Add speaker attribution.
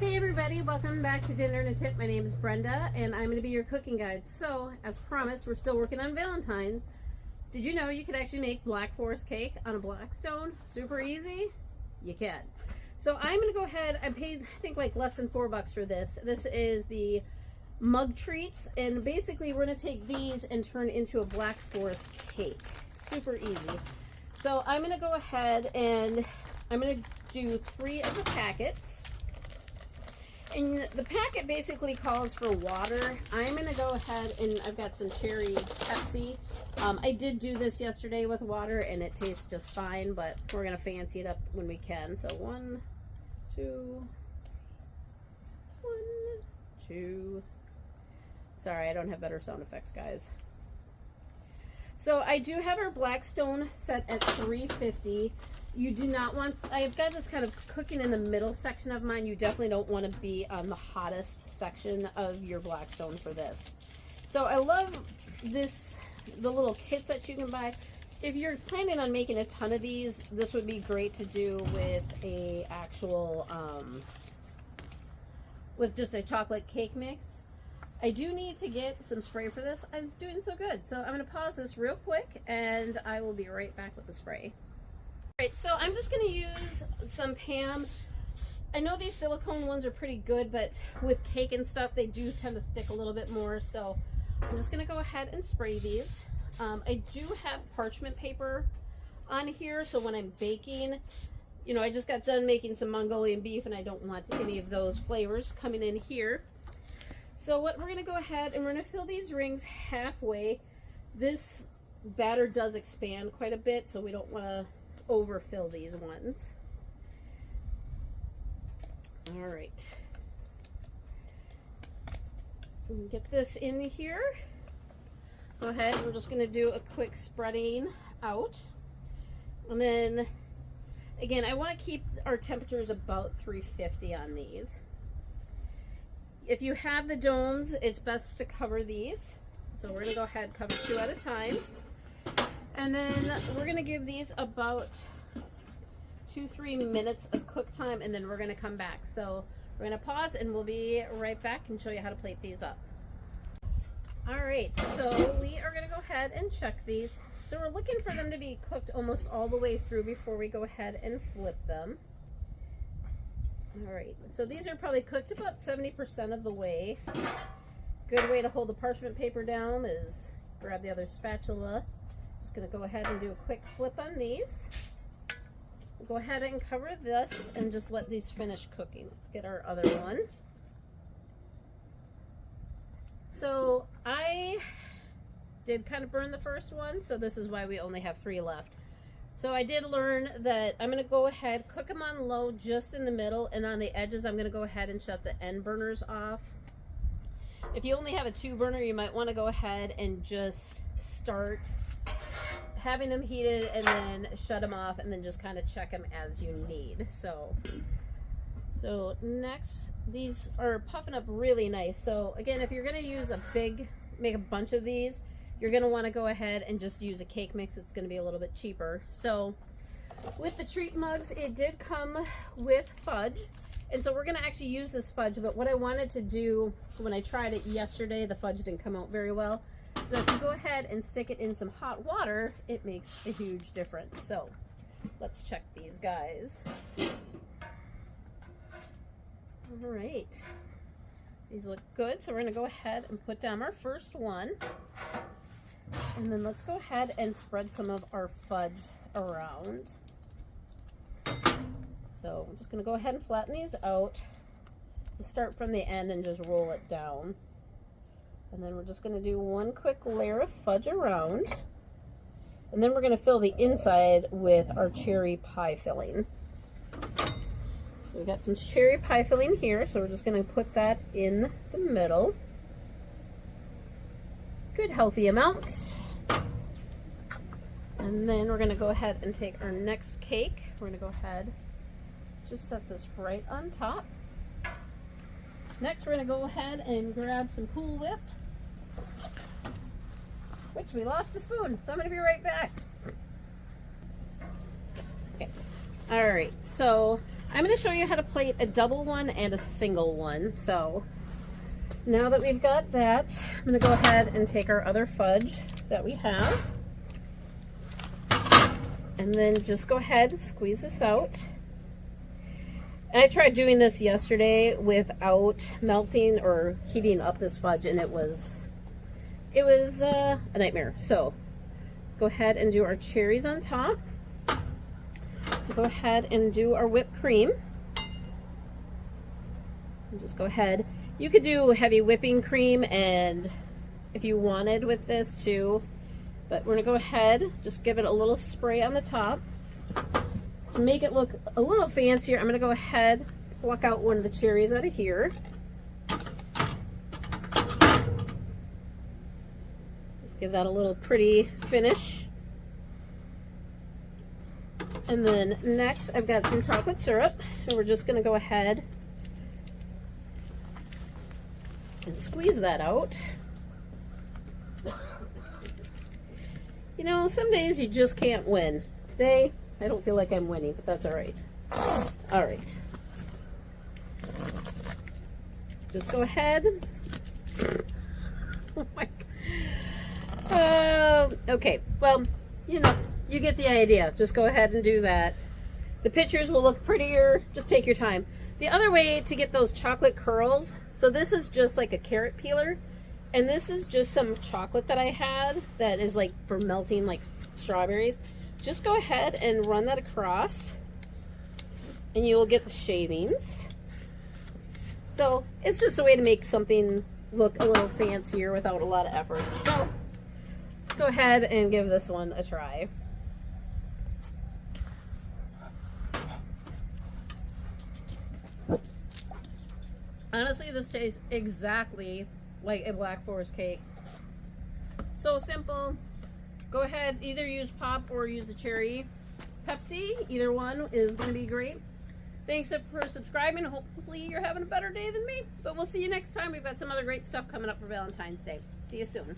Speaker 1: Hey everybody, welcome back to Dinner and a Tip. My name is Brenda and I'm going to be your cooking guide. So, as promised, we're still working on Valentine's. Did you know you could actually make Black Forest cake on a Blackstone? Super easy? You can. So I'm going to go ahead, I paid I think like less than $4 for this. This is the mug treats, and basically we're going to take these and turn into a Black Forest cake. Super easy. So I'm going to go ahead and I'm going to do 3 of the packets. And the packet basically calls for water. I'm going to go ahead and I've got some cherry Pepsi. I did do this yesterday with water and it tastes just fine, but we're going to fancy it up when we can. So 1, 2, 1, 2. Sorry, I don't have better sound effects, guys. So I do have our Blackstone set at 350. You do not want, I've got this kind of cooking in the middle section of mine. You definitely don't want to be on the hottest section of your Blackstone for this. So I love this, the little kits that you can buy. If you're planning on making a ton of these, this would be great to do with a actual, with just a chocolate cake mix. I do need to get some spray for this. It's doing so good. So I'm going to pause this real quick and I will be right back with the spray. Alright, so I'm just going to use some Pam. I know these silicone ones are pretty good, but with cake and stuff, they do tend to stick a little bit more. So I'm just going to go ahead and spray these. I do have parchment paper on here, so when I'm baking, you know, I just got done making some Mongolian beef and I don't want any of those flavors coming in here. So what we're going to go ahead and we're going to fill these rings halfway. This batter does expand quite a bit, so we don't want to overfill these ones. All right. Get this in here. Go ahead, we're just going to do a quick spreading out. And then, again, I want to keep our temperatures about 350 on these. If you have the domes, it's best to cover these. So we're going to go ahead and cover 2 at a time. And then we're going to give these about 2-3 minutes of cook time, and then we're going to come back. So we're going to pause and we'll be right back and show you how to plate these up. All right, so we are going to go ahead and check these. So we're looking for them to be cooked almost all the way through before we go ahead and flip them. All right, so these are probably cooked about 70% of the way. Good way to hold the parchment paper down is grab the other spatula. Just gonna go ahead and do a quick flip on these. We'll go ahead and cover this and just let these finish cooking. Let's get our other one. So I did kind of burn the first one, so this is why we only have 3 left. So I did learn that I'm going to go ahead, cook them on low just in the middle, and on the edges I'm going to go ahead and shut the end burners off. If you only have a 2 burner, you might want to go ahead and just start having them heated and then shut them off and then just kind of check them as you need. So next, these are puffing up really nice. So again, if you're going to use make a bunch of these, you're going to want to go ahead and just use a cake mix. It's going to be a little bit cheaper. So with the treat mugs, it did come with fudge. And so we're going to actually use this fudge. But what I wanted to do when I tried it yesterday, the fudge didn't come out very well. So if you go ahead and stick it in some hot water, it makes a huge difference. So let's check these guys. All right. These look good. So we're going to go ahead and put down our first one. And then let's go ahead and spread some of our fudge around. So I'm just going to go ahead and flatten these out. Start from the end and just roll it down. And then we're just going to do one quick layer of fudge around. And then we're going to fill the inside with our cherry pie filling. So we got some cherry pie filling here. So we're just going to put that in the middle. Good healthy amount. And then we're going to go ahead and take our next cake. We're going to go ahead, just set this right on top. Next, we're going to go ahead and grab some Cool Whip, which we lost a spoon, so I'm going to be right back. Okay. All right, so I'm going to show you how to plate a double one and a single one. So now that we've got that, I'm going to go ahead and take our other fudge that we have. And then just go ahead and squeeze this out. And I tried doing this yesterday without melting or heating up this fudge, and it was a nightmare. So let's go ahead and do our cherries on top. Go ahead and do our whipped cream. And just go ahead. You could do heavy whipping cream, and if you wanted with this too, but we're gonna go ahead, just give it a little spray on the top. To make it look a little fancier, I'm gonna go ahead, pluck out one of the cherries out of here. Just give that a little pretty finish. And then next, I've got some chocolate syrup, and we're just gonna go ahead and squeeze that out. You know, some days you just can't win. Today, I don't feel like I'm winning, but that's all right. All right. Just go ahead. Oh my God. Okay, well, you know, you get the idea. Just go ahead and do that. The pictures will look prettier. Just take your time. The other way to get those chocolate curls, so this is just like a carrot peeler, and this is just some chocolate that I had that is like for melting like strawberries. Just go ahead and run that across, and you will get the shavings. So it's just a way to make something look a little fancier without a lot of effort. So go ahead and give this one a try. Honestly, this tastes exactly like a Black Forest cake. So simple. Go ahead, either use pop or use a cherry Pepsi. Either one is going to be great. Thanks for subscribing. Hopefully you're having a better day than me. But we'll see you next time. We've got some other great stuff coming up for Valentine's Day. See you soon.